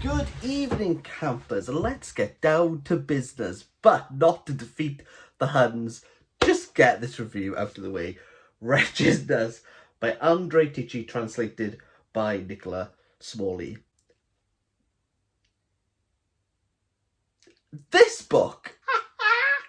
Good evening, campers. Let's get down to business, but not to defeat the Huns. Just get this review out of the way. Wretchedness by Andrei Tichy, translated by Nicola Smalley. This book,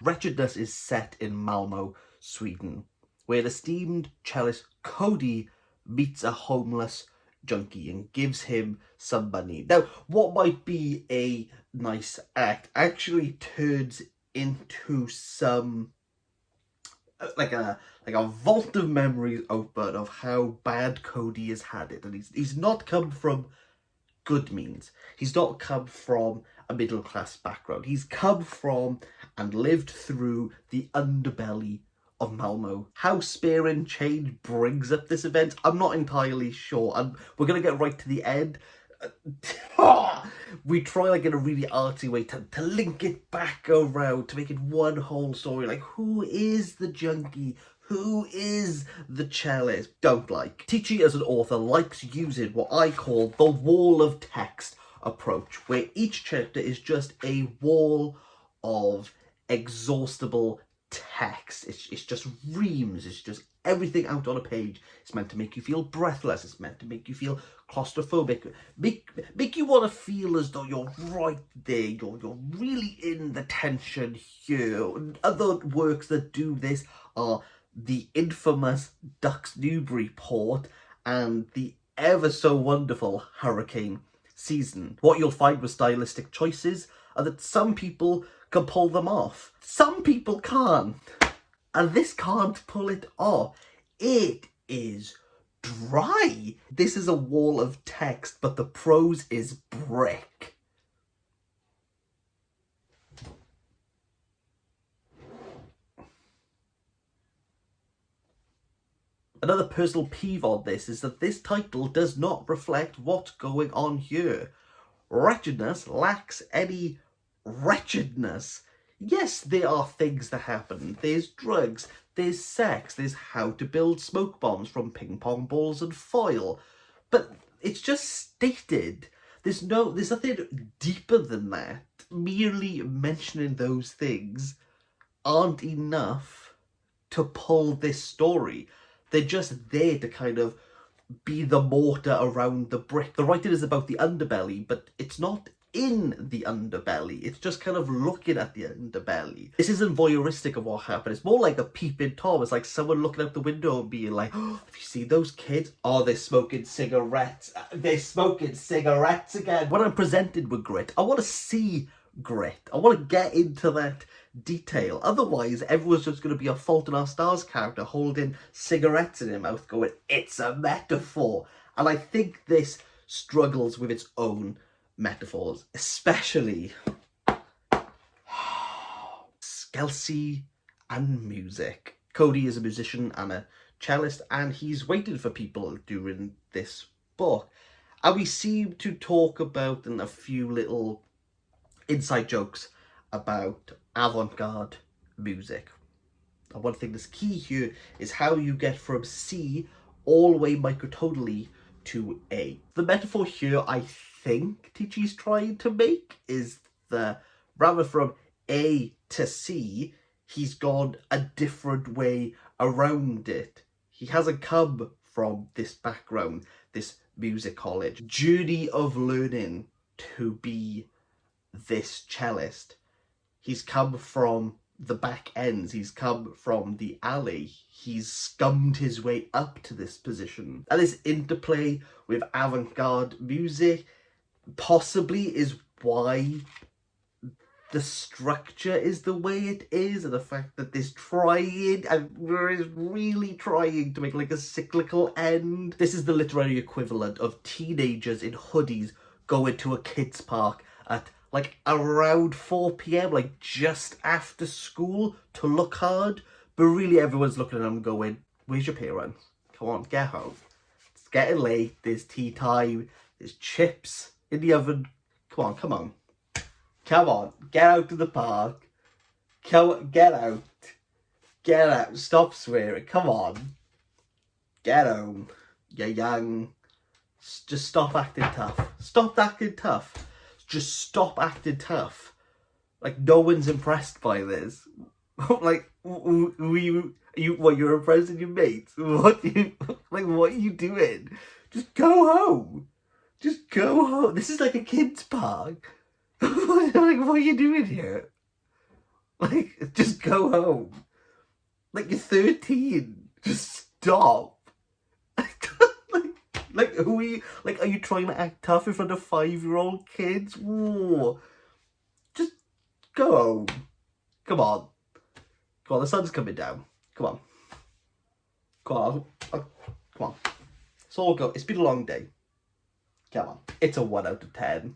Wretchedness, is set in Malmo, Sweden, where the esteemed cellist Cody meets a homeless junkie and gives him some money. Now, what might be a nice act actually turns into some like a vault of memories open of how bad Cody has had it, and he's not come from good means. He's not come from a middle class background. He's come from and lived through the underbelly of Malmo. How Spear and Change brings up this event, I'm not entirely sure, and we're gonna get right to the end. We try like in a really artsy way to link it back around, to make it one whole story. Like, who is the junkie? Who is the cellist? Don't like. Tichy as an author likes using what I call the wall of text approach, where each chapter is just a wall of exhaustible text. It's just reams, it's just everything out on a page. It's meant to make you feel breathless, it's meant to make you feel claustrophobic, make you want to feel as though you're right there, you're really in the tension here. Other works that do this are the infamous Ducks Newburyport and the ever so wonderful Hurricane Season. What you'll find with stylistic choices are that some people can pull them off, some people can't, and this can't pull it off. It is dry. This is a wall of text, but the prose is brick. Another personal peeve on this is that this title does not reflect what's going on here. Wretchedness lacks any wretchedness. Yes, there are things that happen. There's drugs, there's sex, there's how to build smoke bombs from ping pong balls and foil. But it's just stated. There's nothing deeper than that. Merely mentioning those things aren't enough to pull this story. They're just there to kind of be the mortar around the brick. The writing is about the underbelly, but it's not in the underbelly. It's just kind of looking at the underbelly. This isn't voyeuristic of what happened. It's more like a peeping Tom. It's like someone looking out the window and being like, oh, have you seen those kids? Oh, they're smoking cigarettes. They're smoking cigarettes again. When I'm presented with grit, I want to see grit. I want to get into that detail. Otherwise, everyone's just going to be a Fault in Our Stars character holding cigarettes in their mouth going, it's a metaphor. And I think this struggles with its own metaphors, especially Skelsey and music. Cody is a musician and a cellist, and he's waiting for people during this book. And we seem to talk about in a few little inside jokes about avant-garde music. And one thing that's key here is how you get from C all the way microtonally to A. The metaphor here I think Tichy's trying to make is that rather from A to C, he's gone a different way around it. He hasn't come from this background, this music college journey of learning to be this cellist. He's come from the back ends, he's come from the alley, he's scummed his way up to this position. And this interplay with avant-garde music possibly is why the structure is the way it is, and the fact that this trying and is really trying to make like a cyclical end. This is the literary equivalent of teenagers in hoodies going to a kids park at like around 4 p.m, like just after school, to look hard, but really everyone's looking at them going, where's your parents? Come on, get home. It's getting late, there's tea time, there's chips in the oven. Come on. Come on, get out to the park. Get out. Stop swearing. Come on. Get home. You're young. Just stop acting tough. Stop acting tough. just stop acting tough. Like, no one's impressed by this. Like, you're impressing your mates? What are you doing? Just go home. Just go home. This is like a kid's park. Like, what are you doing here? Like, just go home. Like, you're 13. Just stop. Like, who are you? Like, are you trying to act tough in front of 5-year-old kids? Whoa. Just go home. Come on. Come on, the sun's coming down. Come on. Come on. Come on. It's all good. It's been a long day. Come on. It's a 1 out of 10.